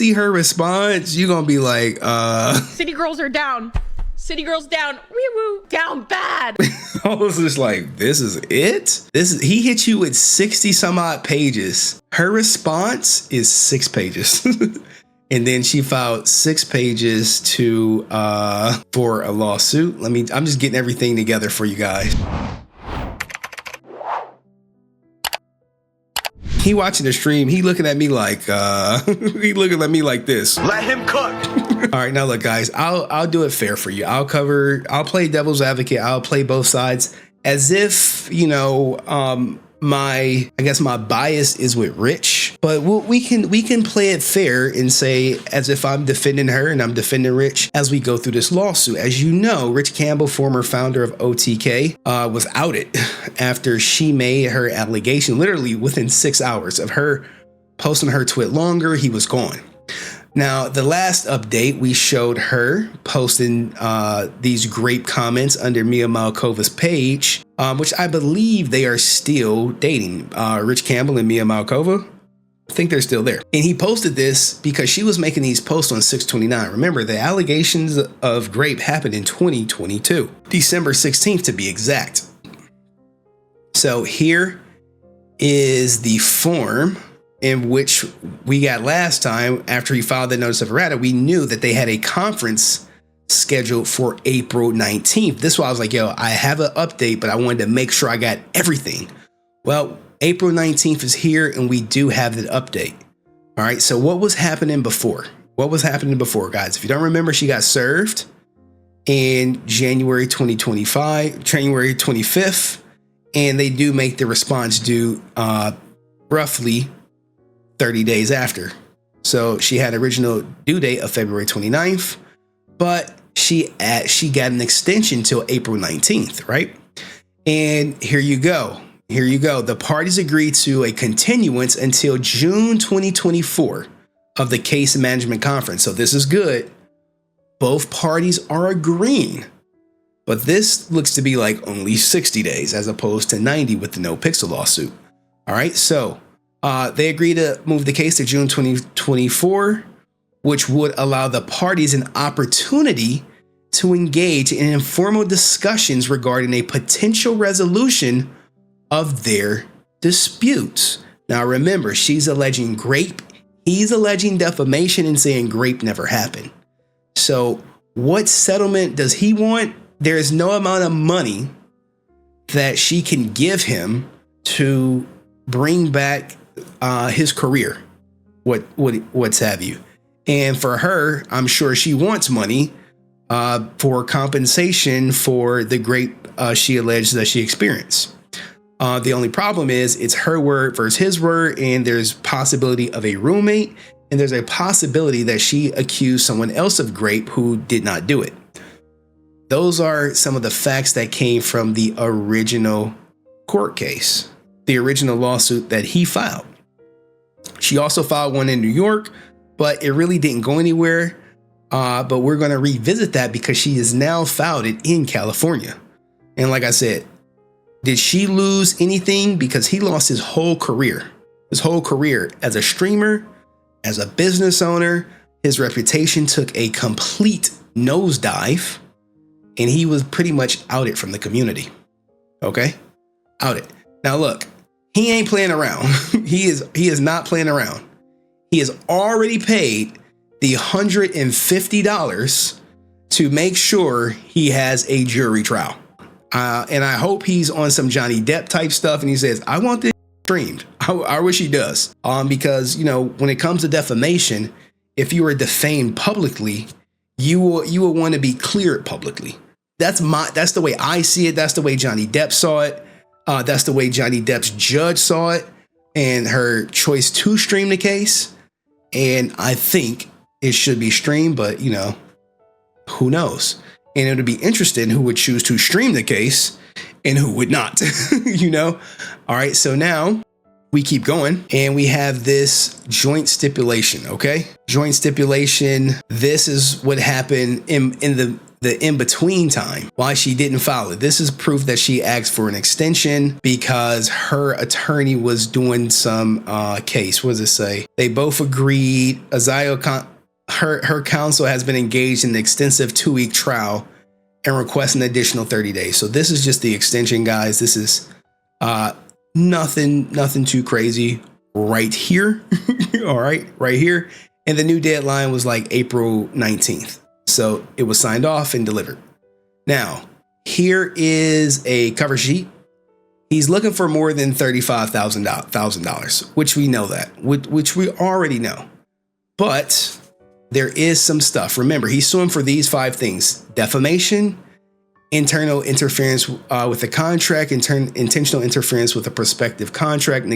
see her response, you're gonna be like, City girls are down. City girls down. Wee woo. Down bad. I was just like, this is it? He hit you with 60 some odd pages. Her response is 6 pages. And then she filed 6 pages to for a lawsuit. I'm just getting everything together for you guys. He watching the stream, he looking at me like he looking at me like this. Let him cook. All right, now look, guys, I'll do it fair for you. I'll play devil's advocate. I'll play both sides as if, you know, my bias is with Rich, but we can play it fair and say as if I'm defending her and I'm defending Rich as we go through this lawsuit. As you know, Rich Campbell, former founder of OTK, was outed after she made her allegation. Literally within 6 hours of her posting her tweet longer, he was gone. Now, the last update, we showed her posting these grape comments under Mia Malkova's page, which I believe they are still dating. Rich Campbell and Mia Malkova, I think they're still there. And he posted this because she was making these posts on 6/29. Remember, the allegations of grape happened in 2022, December 16th to be exact. So here is the form in which we got last time after he filed the notice of errata. We knew that they had a conference scheduled for April 19th. This is why I was like, yo, I have an update, but I wanted to make sure I got everything. Well, April 19th is here and we do have the update. All right, so what was happening before? What was happening before, guys? If you don't remember, she got served in January 2025, January 25th, and they do make the response due roughly 30 days after. So she had original due date of February 29th, but she got an extension till April 19th, right? And here you go. Here you go. The parties agreed to a continuance until June 2024 of the case management conference. So this is good. Both parties are agreeing, but this looks to be like only 60 days as opposed to 90 with the No Pixel lawsuit. All right, so they agreed to move the case to June 2024, which would allow the parties an opportunity to engage in informal discussions regarding a potential resolution of their disputes. Now, remember, she's alleging grape. He's alleging defamation and saying grape never happened. So what settlement does he want? There is no amount of money that she can give him to bring back his career, what's have you. And for her, I'm sure she wants money for compensation for the grape she alleged that she experienced. The only problem is it's her word versus his word, and there's possibility of a roommate, and there's a possibility that she accused someone else of grape who did not do it. Those are some of the facts that came from the original court case, the original lawsuit that he filed. She also filed one in New York, but it really didn't go anywhere. But we're going to revisit that because she has now filed it in California. And like I said, did she lose anything? Because he lost his whole career as a streamer, as a business owner. His reputation took a complete nosedive, and he was pretty much outed from the community. Okay, outed. Now look, he ain't playing around. He is not playing around. He has already paid the $150 to make sure he has a jury trial. And I hope he's on some Johnny Depp type stuff. And he says, I want this streamed. I wish he does. Because, you know, when it comes to defamation, if you are defamed publicly, you will want to be cleared publicly. That's the way I see it. That's the way Johnny Depp saw it. That's the way Johnny Depp's judge saw it, and her choice to stream the case. And I think it should be streamed, but you know, who knows? And it would be interesting who would choose to stream the case and who would not, you know? All right. So now we keep going and we have this joint stipulation. Okay. Joint stipulation. This is what happened in the in-between time, why she didn't file it. This is proof that she asked for an extension because her attorney was doing some case. What does it say? They both agreed. Her counsel has been engaged in an extensive 2-week trial and requests an additional 30 days. So this is just the extension, guys. This is nothing too crazy right here. All right here. And the new deadline was like April 19th. So it was signed off and delivered. Now, here is a cover sheet. He's looking for more than $35,000, which we know that, which we already know. But there is some stuff. Remember, he's suing for these 5 things: defamation, internal interference with the contract, intentional interference with a prospective contract,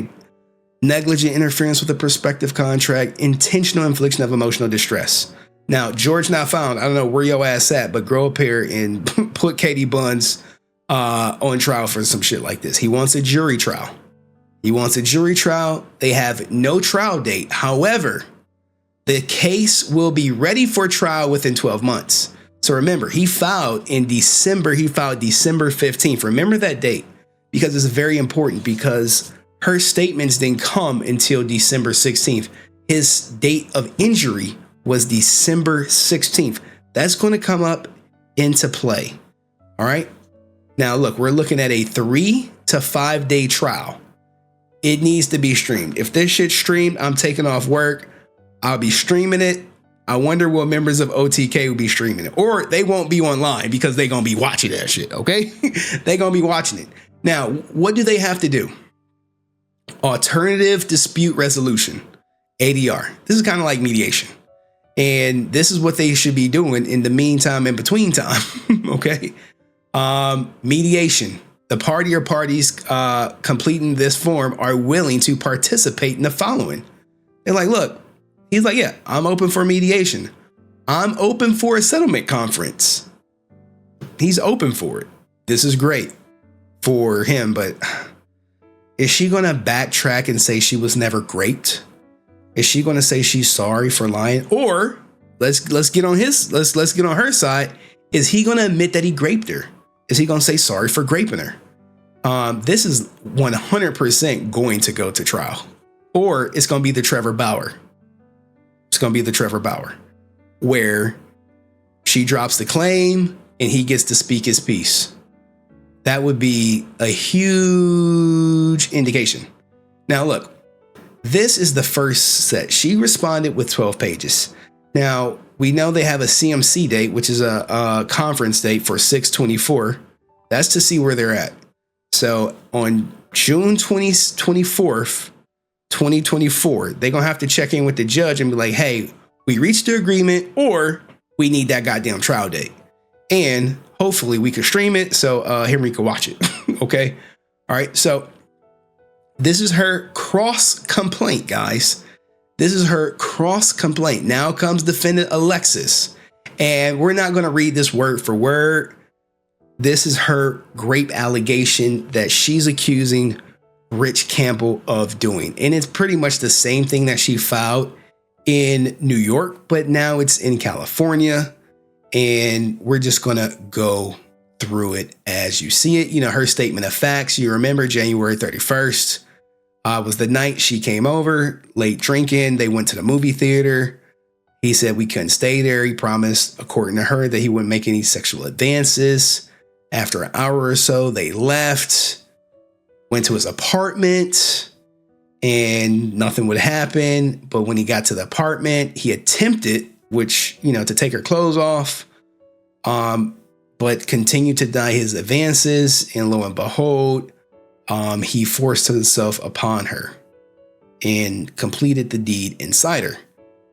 negligent interference with a prospective contract, intentional infliction of emotional distress. Now, George not found. I don't know where your ass at, but grow up here and put Katie Buns on trial for some shit like this. He wants a jury trial. They have no trial date. However, the case will be ready for trial within 12 months. So remember, he filed in December. He filed December 15th. Remember that date because it's very important, because her statements didn't come until December 16th. His date of injury was December 16th. That's going to come up into play. All right. Now, look, we're looking at a 3 to 5 day trial. It needs to be streamed. If this shit's streamed, I'm taking off work. I'll be streaming it. I wonder what members of OTK will be streaming it, or they won't be online because they're going to be watching that shit. Okay. They're going to be watching it. Now, what do they have to do? Alternative dispute resolution, ADR. This is kind of like mediation. And this is what they should be doing in the meantime, in between time. Okay. Mediation. The party or parties completing this form are willing to participate in the following. They're like, look, he's like, yeah, I'm open for mediation. I'm open for a settlement conference. He's open for it. This is great for him, but is she going to backtrack and say she was never raped? Is she going to say she's sorry for lying? Or let's get on let's get on her side. Is he going to admit that he raped her? Is he going to say sorry for raping her? This is 100% going to go to trial, or it's going to be the Trevor Bauer. It's going to be the Trevor Bauer, where she drops the claim and he gets to speak his piece. That would be a huge indication. Now, look, this is the first set. She responded with 12 pages. Now, we know they have a CMC date, which is a conference date for 6/24. That's to see where they're at. So on June 24th, 2024, they're going to have to check in with the judge and be like, hey, we reached the agreement, or we need that goddamn trial date. And hopefully we can stream it so Henry can watch it. Okay. All right. So this is her cross complaint, guys. This is her cross complaint. Now comes defendant Alexis. And we're not going to read this word for word. This is her rape allegation that she's accusing Rich Campbell of doing. And it's pretty much the same thing that she filed in New York, but now it's in California. And we're just going to go through it as you see it. You know, her statement of facts, you remember January 31st was the night she came over, late drinking. They went to the movie theater. He said we couldn't stay there. He promised, according to her, that he wouldn't make any sexual advances. After an hour or so, they left, went to his apartment, and nothing would happen. But when he got to the apartment, he attempted, which, you know, to take her clothes off, but continued to deny his advances. And lo and behold, he forced himself upon her and completed the deed inside her.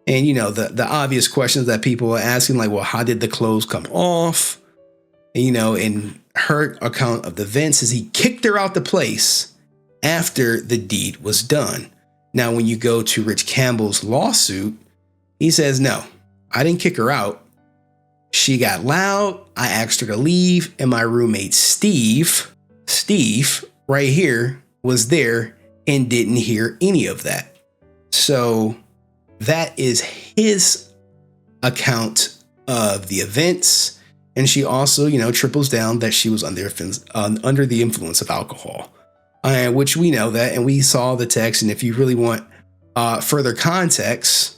And, you know, the obvious questions that people are asking, like, well, how did the clothes come off? And, you know, in her account of the events is he kicked her out the place after the deed was done. Now, when you go to Rich Campbell's lawsuit, he says, no, I didn't kick her out. She got loud. I asked her to leave. And my roommate, Steve right here, was there and didn't hear any of that. So that is his account of the events. And she also, triples down that she was under the influence of alcohol, which we know that, and we saw the text. And if you really want further context,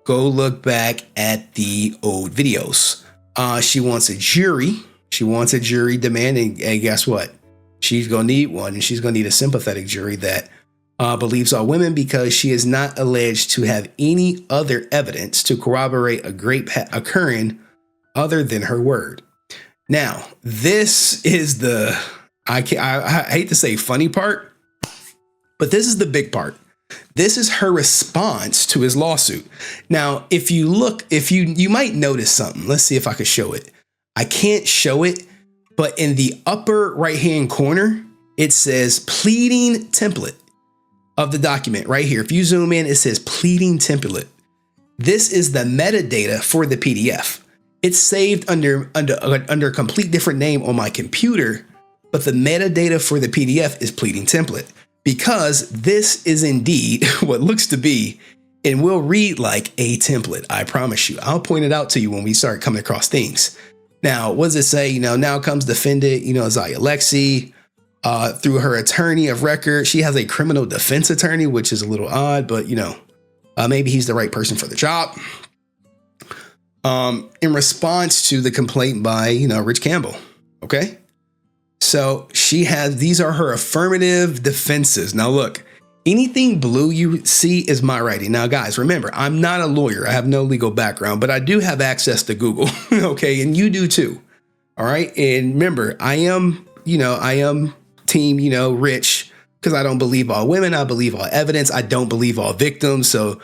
go look back at the old videos. She wants a jury. She wants a jury demanding, and guess what? She's going to need one, and she's going to need a sympathetic jury that believes all women, because she is not alleged to have any other evidence to corroborate a rape occurring other than her word. Now, this is the, I hate to say funny part, but this is the big part. This is her response to his lawsuit. Now, if you look, you might notice something. Let's see if I can show it. I can't show it, but in the upper right-hand corner, it says pleading template of the document right here. If you zoom in, it says pleading template. This is the metadata for the PDF. It's saved under a complete different name on my computer, but the metadata for the PDF is pleading template, because this is indeed what looks to be and will read like a template. I promise you. I'll point it out to you when we start coming across things. Now, what does it say? Now comes defendant, Zaya Lexi, through her attorney of record. She has a criminal defense attorney, which is a little odd, but maybe he's the right person for the job. In response to the complaint by, Rich Campbell. Okay. So these are her affirmative defenses. Now look, anything blue you see is my writing. Now guys, remember, I'm not a lawyer. I have no legal background, but I do have access to Google. Okay. And you do too. All right. And remember, I am team, Rich, because I don't believe all women. I believe all evidence. I don't believe all victims. So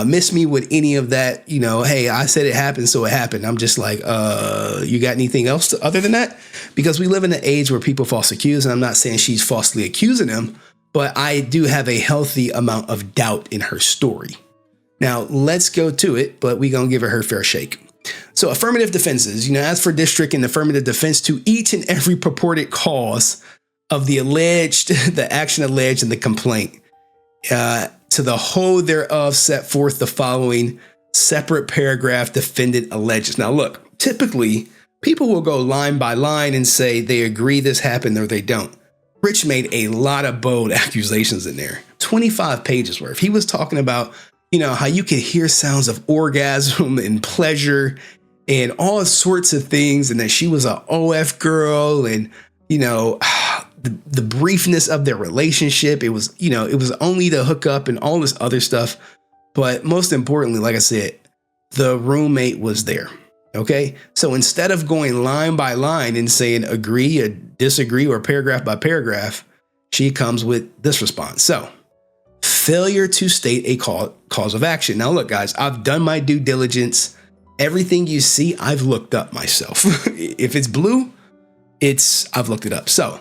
miss me with any of that, hey, I said it happened, so it happened. I'm just like, you got anything else other than that? Because we live in an age where people falsely accuse, and I'm not saying she's falsely accusing him, but I do have a healthy amount of doubt in her story. Now, let's go to it, but we're going to give her fair shake. So affirmative defenses, as for district and affirmative defense to each and every purported cause of the action alleged in the complaint, to the whole thereof set forth the following separate paragraph defendant alleges. Now, look, typically people will go line by line and say they agree this happened or they don't. Rich made a lot of bold accusations in there, 25 pages worth. He was talking about, how you could hear sounds of orgasm and pleasure and all sorts of things, and that she was an OF girl, and, the briefness of their relationship. It was only the hookup and all this other stuff. But most importantly, like I said, the roommate was there. Okay. So instead of going line by line and saying agree or disagree or paragraph by paragraph, she comes with this response. So failure to state a cause of action. Now, look, guys, I've done my due diligence. Everything you see, I've looked up myself. If it's blue, I've looked it up. So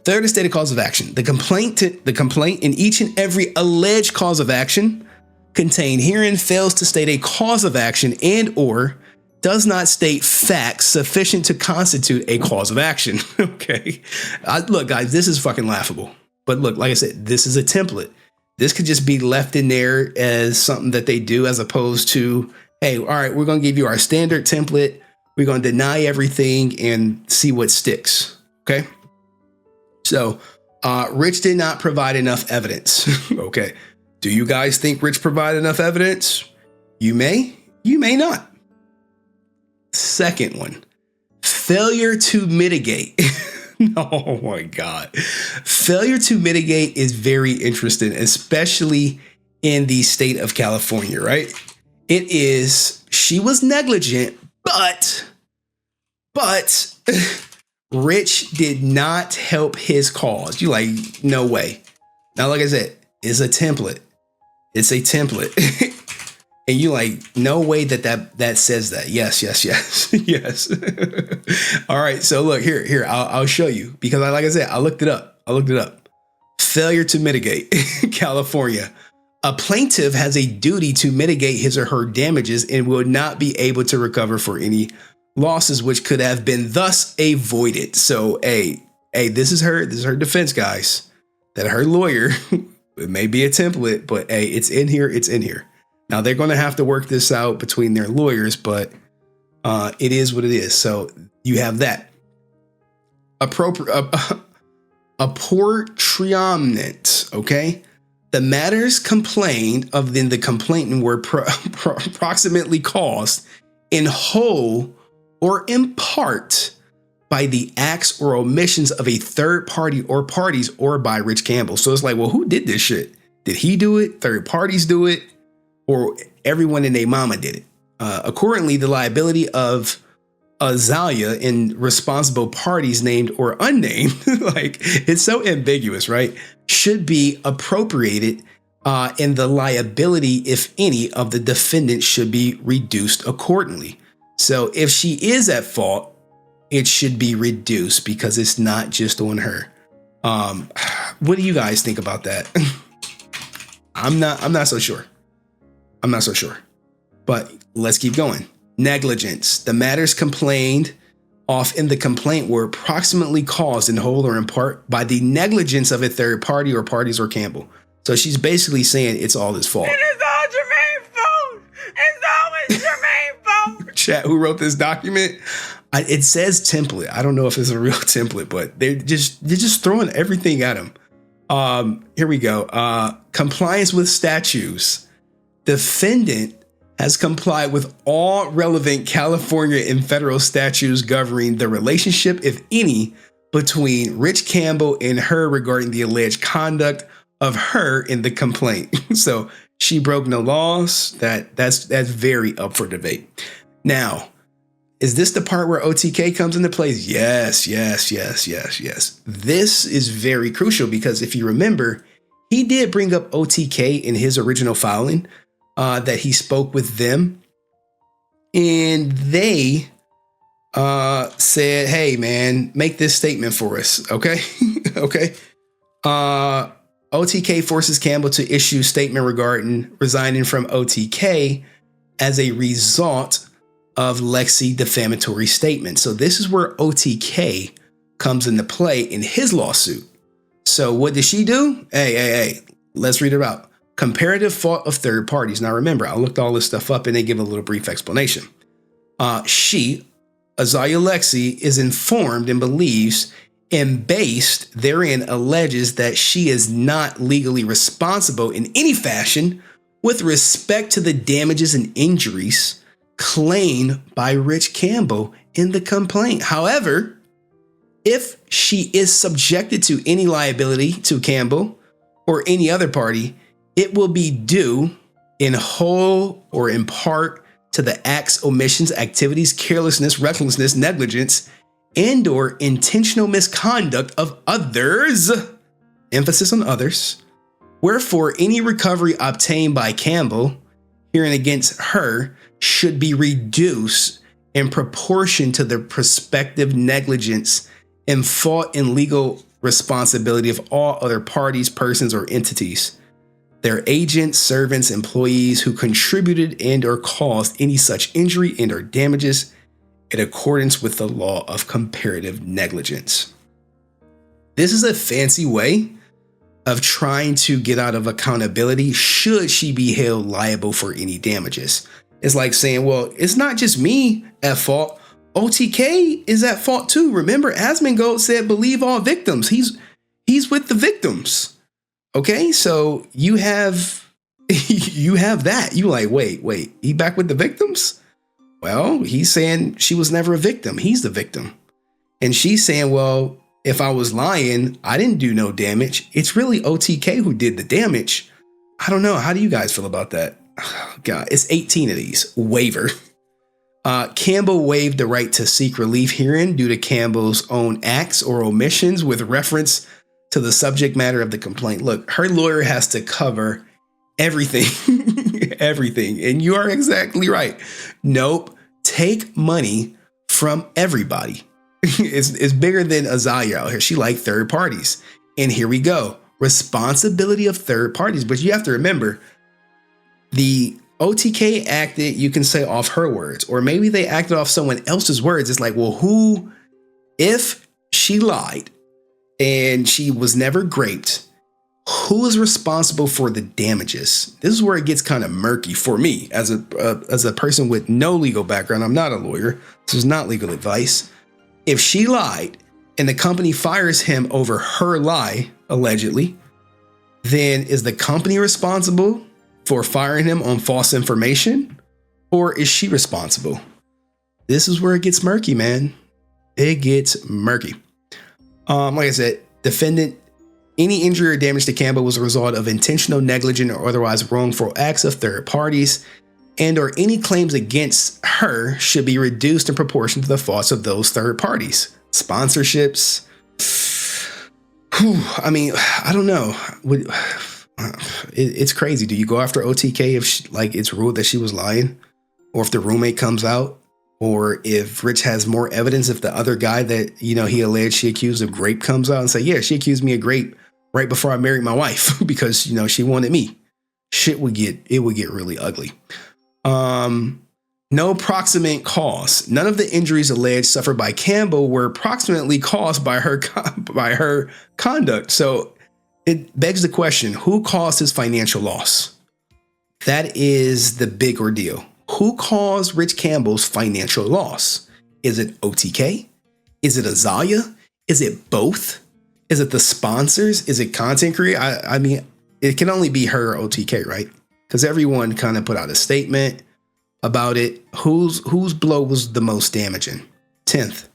third is stated cause of action. The complaint in each and every alleged cause of action contained herein fails to state a cause of action and or does not state facts sufficient to constitute a cause of action. Okay. Look, guys, this is fucking laughable. But look, like I said, this is a template. This could just be left in there as something that they do, as opposed to, hey, all right, we're going to give you our standard template. We're going to deny everything and see what sticks. Okay. So Rich did not provide enough evidence. Okay. Do you guys think Rich provided enough evidence? You may not. Second one, failure to mitigate. Oh my God. Failure to mitigate is very interesting, especially in the state of California, right? It is, she was negligent, but Rich did not help his cause. You like, no way. Now, like I said, it's a template. It's a template. And you like, no way that says that. Yes. Yes. All right. So look here, I'll show you, because like I said, I looked it up. Failure to mitigate. California. A plaintiff has a duty to mitigate his or her damages and will not be able to recover for any losses which could have been thus avoided. So, hey, this is her defense, guys. That her lawyer, it may be a template, but hey, it's in here. Now they're going to have to work this out between their lawyers, but It is what it is. So you have that. Apportionment, okay? The matters complained of in the complainant were approximately caused in whole or in part by the acts or omissions of a third party or parties or by Rich Campbell. So it's like, well, who did this shit? Did he do it? Third parties do it? Or everyone and their mama did it? Accordingly, the liability of Azalea in responsible parties named or unnamed, like it's so ambiguous, right? Should be appropriated, and the liability, if any, of the defendant should be reduced accordingly. So if she is at fault, it should be reduced because it's not just on her. What do you guys think about that? I'm not so sure. I'm not so sure. But let's keep going. Negligence. The matters complained of in the complaint were approximately caused in whole or in part by the negligence of a third party or parties or Campbell. So she's basically saying it's all his fault. It is all Jermaine's fault. It's always Jermaine's fault. Chat, who wrote this document? It says template. I don't know if it's a real template, but they're just throwing everything at him. Here we go. Compliance with statutes. Defendant has complied with all relevant California and federal statutes governing the relationship, if any, between Rich Campbell and her regarding the alleged conduct of her in the complaint. So she broke no laws. That's very up for debate. Now, is this the part where OTK comes into place? Yes. This is very crucial because if you remember, he did bring up OTK in his original filing. That he spoke with them, and they said, hey, man, make this statement for us. Okay. Okay. OTK forces Campbell to issue statement regarding resigning from OTK as a result of Lexi defamatory statement. So this is where OTK comes into play in his lawsuit. So what did she do? Hey, let's read it out. Comparative fault of third parties. Now, remember, I looked all this stuff up and they give a little brief explanation. She, Azalea Lexi, is informed and believes and based therein alleges that she is not legally responsible in any fashion with respect to the damages and injuries claimed by Rich Campbell in the complaint. However, if she is subjected to any liability to Campbell or any other party, it will be due in whole or in part to the acts, omissions, activities, carelessness, recklessness, negligence, and or intentional misconduct of others, emphasis on others. Wherefore, any recovery obtained by Campbell, herein against her, should be reduced in proportion to the prospective negligence and fault and legal responsibility of all other parties, persons, or entities, their agents, servants, employees who contributed and or caused any such injury and or damages in accordance with the law of comparative negligence. This is a fancy way of trying to get out of accountability should she be held liable for any damages. It's like saying, well, it's not just me at fault. OTK is at fault too. Remember, Asmongold said, believe all victims. He's with the victims. Okay, so you have that. You like, wait, he back with the victims? Well, he's saying she was never a victim. He's the victim. And she's saying, well, if I was lying, I didn't do no damage. It's really OTK who did the damage. I don't know. How do you guys feel about that? Oh, God, it's 18 of these. Waiver. Campbell waived the right to seek relief herein due to Campbell's own acts or omissions with reference to the subject matter of the complaint. Look, her lawyer has to cover everything, everything. And you are exactly right. Nope. Take money from everybody. It's bigger than Azalea out here. She like third parties. And here we go. Responsibility of third parties. But you have to remember, the OTK acted, you can say, off her words, or maybe they acted off someone else's words. It's like, well, if she lied and she was never graped, who is responsible for the damages? This is where it gets kind of murky for me as a person with no legal background. I'm not a lawyer. This is not legal advice. If she lied and the company fires him over her lie, allegedly, then is the company responsible for firing him on false information, or is she responsible? This is where it gets murky, man. It gets murky. Like I said, defendant, any injury or damage to Campbell was a result of intentional, negligent, or otherwise wrongful acts of third parties, and or any claims against her should be reduced in proportion to the faults of those third parties. Sponsorships. I mean, I don't know. It's crazy. Do you go after OTK if it's ruled that she was lying, or if the roommate comes out, or if Rich has more evidence, if the other guy that, he alleged she accused of grape comes out and say, yeah, she accused me of grape right before I married my wife because, she wanted me. It would get really ugly. No proximate cause. None of the injuries alleged suffered by Campbell were approximately caused by her conduct. So it begs the question, who caused his financial loss? That is the big ordeal. Who caused Rich Campbell's financial loss? Is it OTK? Is it Azalea? Is it both? Is it the sponsors? Is it content creator? I mean, it can only be her or OTK, right? Because everyone kind of put out a statement about it. Whose blow was the most damaging? 10th,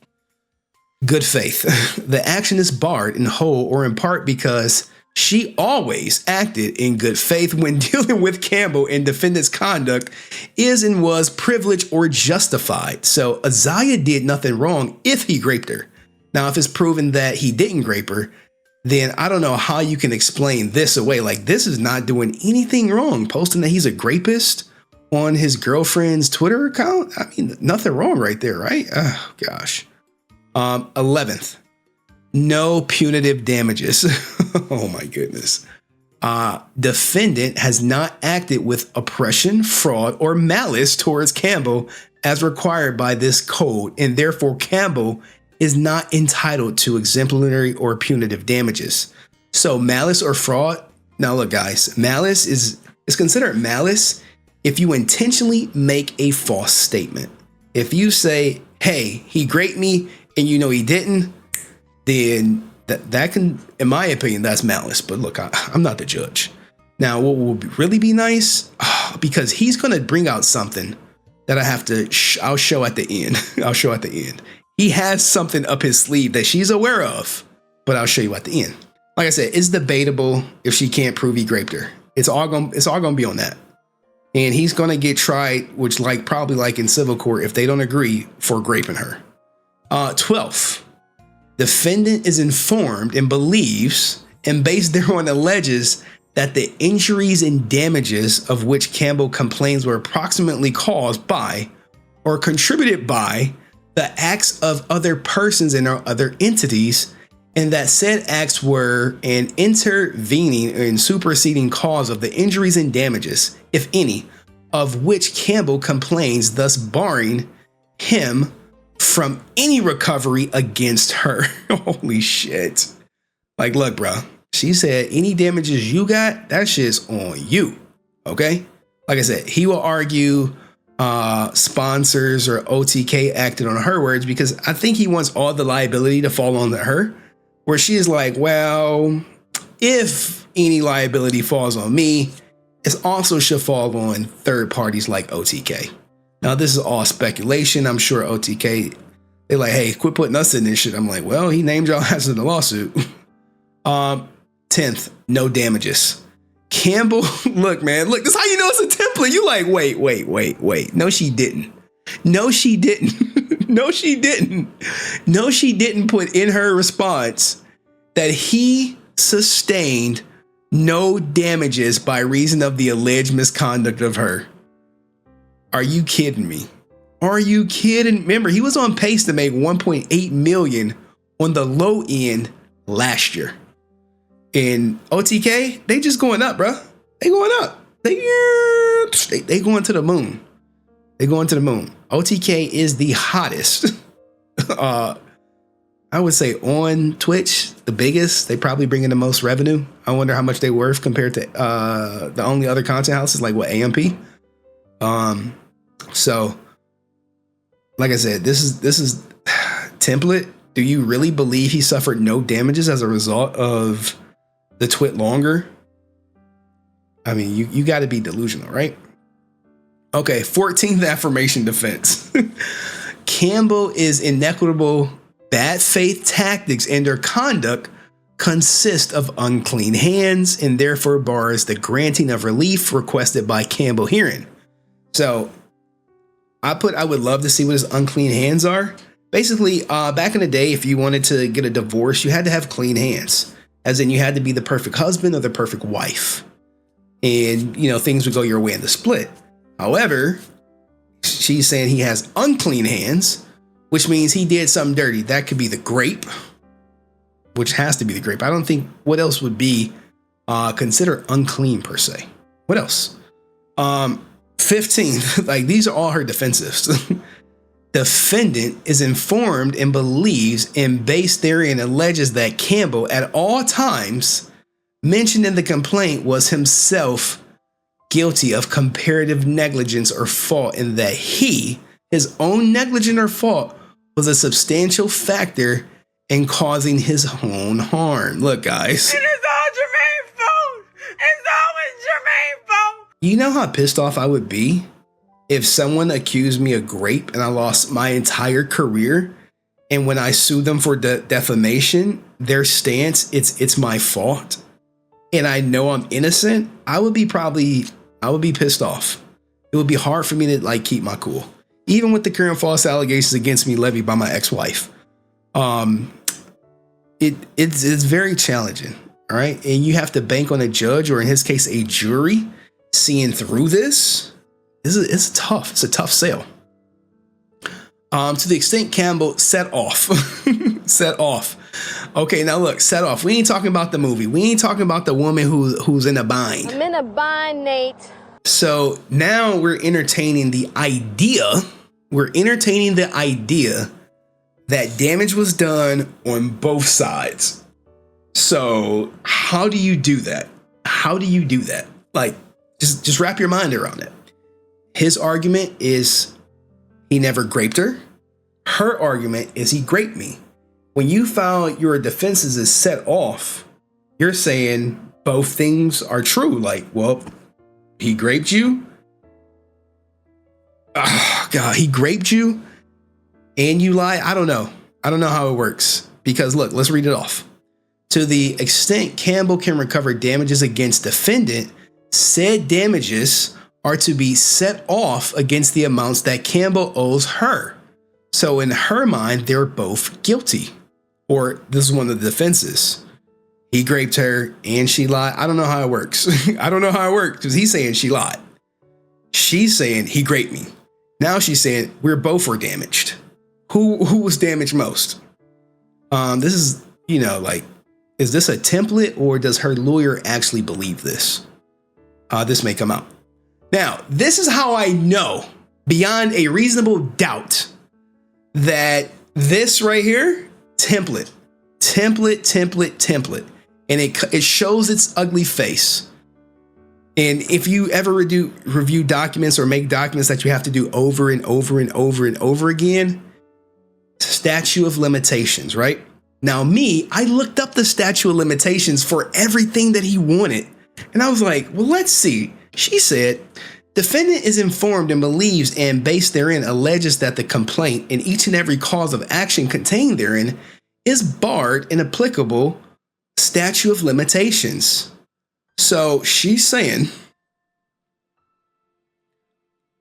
good faith. The action is barred in whole or in part because she always acted in good faith when dealing with Campbell, and defendant's conduct is and was privileged or justified. So Azalea did nothing wrong if he raped her. Now, if it's proven that he didn't rape her, then I don't know how you can explain this away. Like, this is not doing anything wrong. Posting that he's a rapist on his girlfriend's Twitter account. I mean, nothing wrong right there, right? Oh, gosh. 11th, no punitive damages. Oh, my goodness. Defendant has not acted with oppression, fraud, or malice towards Campbell as required by this code, and therefore Campbell is not entitled to exemplary or punitive damages. So malice or fraud. Now look, guys, malice is considered malice if you intentionally make a false statement. If you say, hey, he raped me, and he didn't, then that can, in my opinion, that's malice. But look, I'm not the judge. Now, what would really be nice, because he's going to bring out something that I'll show at the end. I'll show at the end. He has something up his sleeve that she's aware of, but I'll show you at the end. Like I said, it's debatable if she can't prove he raped her. It's all gonna be on that. And he's gonna get tried, which probably in civil court if they don't agree, for raping her. 12th, defendant is informed and believes, and based thereon alleges, that the injuries and damages of which Campbell complains were approximately caused by or contributed by the acts of other persons and or other entities, and that said acts were an intervening and superseding cause of the injuries and damages, if any, of which Campbell complains, thus barring him from any recovery against her. Holy shit. Look, bro, she said any damages you got, that shit's on you. Okay? Like I said, he will argue sponsors or OTK acted on her words, because I think he wants all the liability to fall on her, where she is like, well, if any liability falls on me, it also should fall on third parties like OTK. Now, this is all speculation. I'm sure OTK, they're like, hey, quit putting us in this shit. I'm like, well, he named y'all as in the lawsuit. 10th, no damages. Campbell, look, man, look, this is how you know it's a template. You like, wait. No, she didn't. No, she didn't. No, she didn't. No, she didn't put in her response that he sustained no damages by reason of the alleged misconduct of her. Are you kidding me? Are you kidding? Remember, he was on pace to make 1.8 million on the low end last year. And OTK, they just going up, bro. They going up. They going to the moon. They going to the moon. OTK is the hottest. I would say on Twitch, the biggest. They probably bring in the most revenue. I wonder how much they worth compared to the only other content house is like what, AMP. So like I said, this is template. Do you really believe he suffered no damages as a result of the twit longer? I mean, you got to be delusional, right? Okay, 14th affirmation defense. Campbell is inequitable. Bad faith tactics and their conduct consist of unclean hands and therefore bars the granting of relief requested by Campbell herein. So I would love to see what his unclean hands are. Basically, back in the day, if you wanted to get a divorce, you had to have clean hands, as in you had to be the perfect husband or the perfect wife. And, you know, things would go your way in the split. However, she's saying he has unclean hands, which means he did something dirty. That could be the grape, which has to be the grape. I don't think what else would be considered unclean per se. What else? 15th, like these are all her defensives. Defendant is informed and believes and based therein alleges that Campbell at all times mentioned in the complaint was himself guilty of comparative negligence or fault, and that his own negligence or fault was a substantial factor in causing his own harm. Look, guys. It is all Jermaine's fault. It's always Jermaine's fault. You know how pissed off I would be if someone accused me of rape and I lost my entire career, and when I sue them for defamation, their stance, it's my fault, and I know I'm innocent. I would be pissed off. It would be hard for me to like keep my cool, even with the current false allegations against me levied by my ex-wife. It's very challenging. All right. And you have to bank on a judge, or in his case, a jury, seeing through this. It's a tough sale. To the extent Campbell set off. Okay, now look, set off. We ain't talking about the movie. We ain't talking about the woman who's in a bind. I'm in a bind, Nate. So now we're entertaining the idea. That damage was done on both sides. So how do you do that? Like, just wrap your mind around it. His argument is he never graped her. Her argument is he graped me. When you file your defenses as set off, you're saying both things are true. Like, well, he graped you. Oh, God, he graped you and you lie. I don't know how it works, because look, let's read it off. To the extent Campbell can recover damages against defendant, said damages are to be set off against the amounts that Campbell owes her. So in her mind, they're both guilty. Or this is one of the defenses. He graped her and she lied. I don't know how it works. Because he's saying she lied. She's saying he graped me. Now she's saying we're both were damaged. Who was damaged most? This is, like, is this a template, or does her lawyer actually believe this? This may come out. Now, this is how I know beyond a reasonable doubt that this right here, template. And it shows its ugly face. And if you ever review documents or make documents that you have to do over and over again, statute of limitations, right? Now I looked up the statute of limitations for everything that he wanted. And I was like, well, let's see. She said, defendant is informed and believes and based therein alleges that the complaint and each and every cause of action contained therein is barred in applicable statute of limitations. So she's saying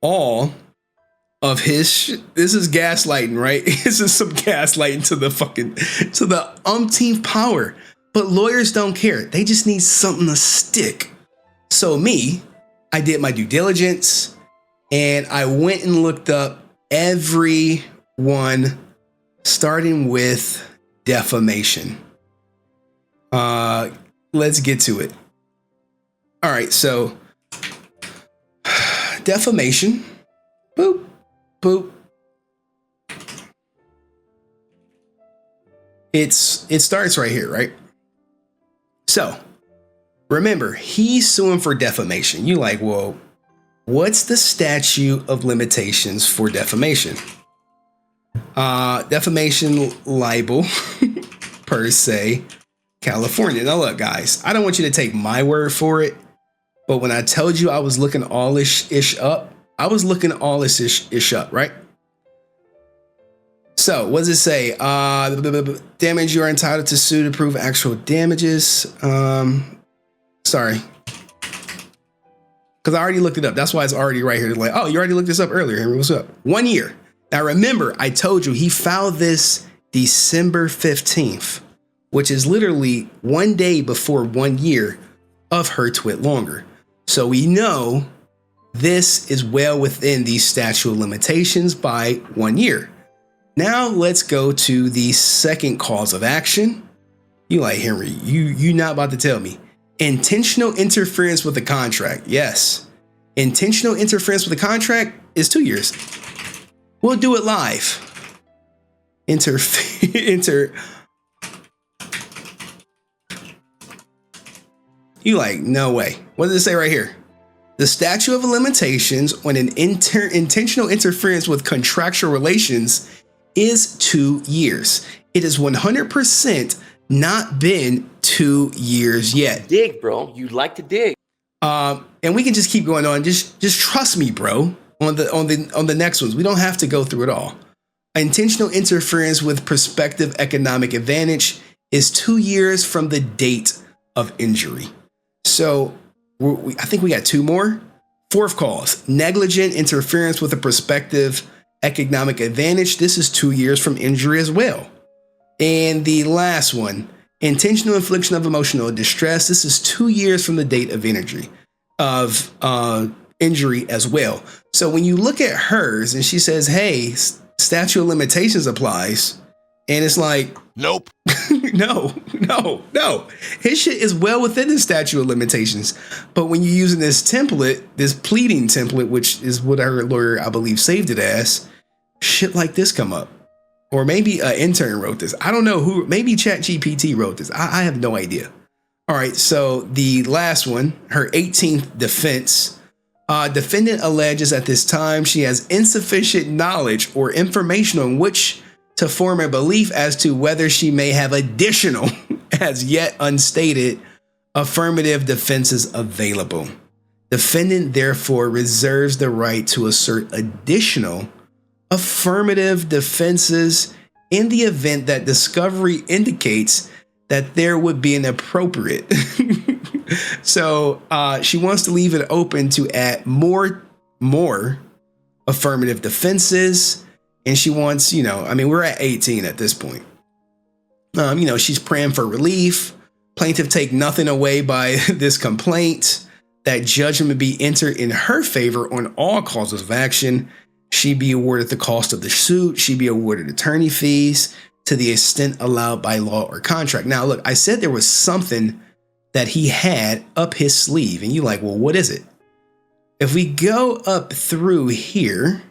all of his this is gaslighting, right? This is some gaslighting to the umpteenth power. But lawyers don't care. They just need something to stick. So I did my due diligence and I went and looked up every one, starting with defamation. Let's get to it. All right, so defamation. Boop, boop. It starts right here, right? So Remember, he's suing for defamation. You like, well, what's the statute of limitations for defamation? Defamation libel per se, California. Now look, guys, I don't want you to take my word for it, but when I told you I was looking all this ish up, I was looking all this ish up, right? So what does it say? Damage you are entitled to sue to prove actual damages. Sorry. Because I already looked it up. That's why it's already right here. Like, oh, you already looked this up earlier, Henry. What's up? 1 year. Now, remember, I told you he filed this December 15th, which is literally 1 day before 1 year of her twit longer. So we know this is well within the statute of limitations by 1 year. Now let's go to the second cause of action. You like, Henry, you not about to tell me. Intentional interference with the contract. Yes. Intentional interference with the contract is 2 years. We'll do it live. You like, no way. What does it say right here? The statute of limitations on an intentional interference with contractual relations is 2 years. It has 100% not been 2 years yet. Dig, bro. You like to dig. And we can just keep going on. Just trust me, bro. On the next ones, we don't have to go through it all. Intentional interference with prospective economic advantage is 2 years from the date of injury. So I think we got 2 more. Fourth cause, negligent interference with a prospective economic advantage. This is 2 years from injury as well. And the last one, intentional infliction of emotional distress. This is 2 years from the date of injury as well. So when you look at hers and she says, hey, statute of limitations applies, and it's like, nope. no. His shit is well within the statute of limitations. But when you're using this template, this pleading template, which is what her lawyer, I believe, saved it as, shit like this come up. Or maybe an intern wrote this. I don't know who, maybe ChatGPT wrote this. I have no idea. All right, so the last one, her 18th defense. Defendant alleges at this time she has insufficient knowledge or information on which to form a belief as to whether she may have additional, as yet unstated, affirmative defenses available. Defendant therefore reserves the right to assert additional affirmative defenses in the event that discovery indicates that there would be an appropriate. So she wants to leave it open to add more affirmative defenses. And she wants, we're at 18 at this point. She's praying for relief. Plaintiff take nothing away by this complaint. That judgment be entered in her favor on all causes of action. She be awarded the cost of the suit. She be awarded attorney fees to the extent allowed by law or contract. Now, look, I said there was something that he had up his sleeve. And you like, well, what is it? If we go up through here,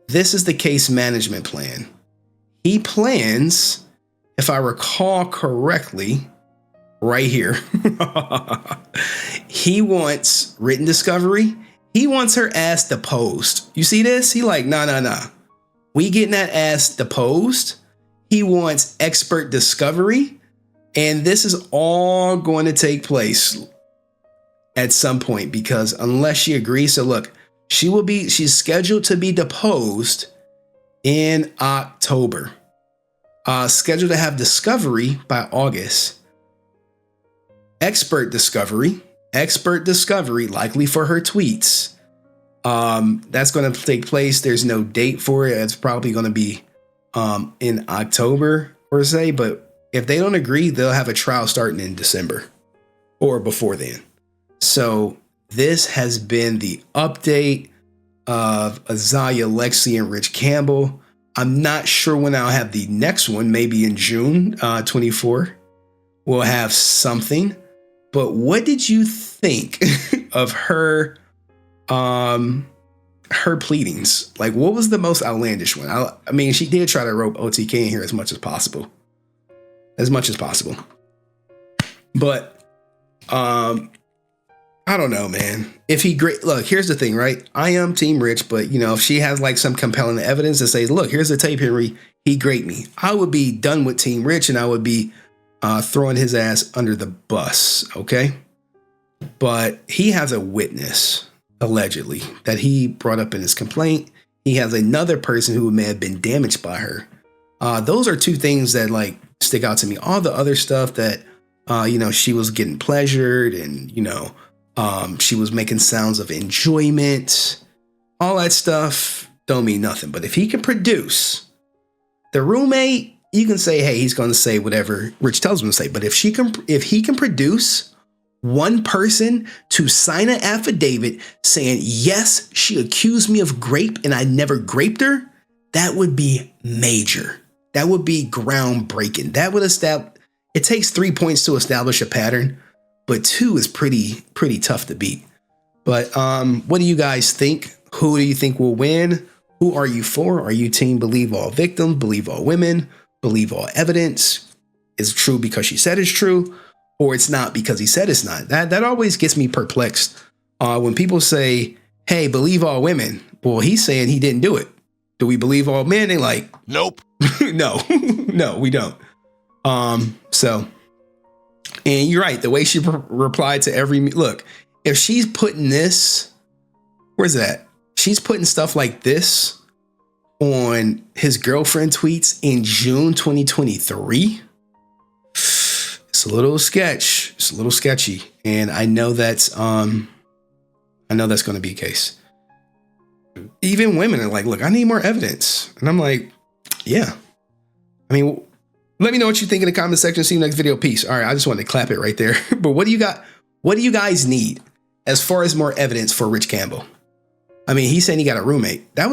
this is the case management plan. He plans, if I recall correctly, right here, he wants written discovery. He wants her ass deposed. You see this? He like, nah. We getting that ass deposed. He wants expert discovery. And this is all going to take place at some point because unless she agrees, so look, she's scheduled to be deposed in October. Scheduled to have discovery by August. Expert discovery likely for her tweets. That's going to take place. There's no date for it. It's probably going to be in October per se, but if they don't agree, they'll have a trial starting in December or before then. So this has been the update of Azalea, Lexi, and Rich Campbell. I'm not sure when I'll have the next one, maybe in June 24. We'll have something. But what did you think of her pleadings? Like, what was the most outlandish one? I mean, she did try to rope OTK in here as much as possible. But I don't know, man. If he look, here's the thing, right? I am Team Rich, but you know, if she has like some compelling evidence that says, look, here's the tape, Henry, he raped me, I would be done with Team Rich and I would be throwing his ass under the bus. Okay. But he has a witness, allegedly, that he brought up in his complaint. He has another person who may have been damaged by her. Those are two things that like stick out to me. All the other stuff that, you know, she was getting pleasured and, you know, she was making sounds of enjoyment. All that stuff don't mean nothing. But if he can produce the roommate, you can say, hey, he's going to say whatever Rich tells him to say. But if he can produce one person to sign an affidavit saying, yes, she accused me of grape and I never graped her, that would be major. That would be groundbreaking. That would establish, it takes 3 points to establish a pattern, but 2 is pretty tough to beat. But what do you guys think? Who do you think will win? Who are you for? Are you team believe all victims, believe all women, believe all evidence? Is it true because she said it's true? Or it's not because he said it's not? That always gets me perplexed. When people say, hey, believe all women. Well, he's saying he didn't do it. Do we believe all men? They like, nope. No, we don't. So, and you're right. The way she replied to every, look, if she's putting this, where's that? She's putting stuff like this on his girlfriend tweets in June 2023. It's a little sketch. It's a little sketchy. And I know that's going to be a case. Even women are like, look, I need more evidence. And I'm like, yeah. I mean, let me know what you think in the comment section. See you next video. Peace. All right. I just wanted to clap it right there. But what do you got? What do you guys need as far as more evidence for Rich Campbell? I mean, he's saying he got a roommate. That was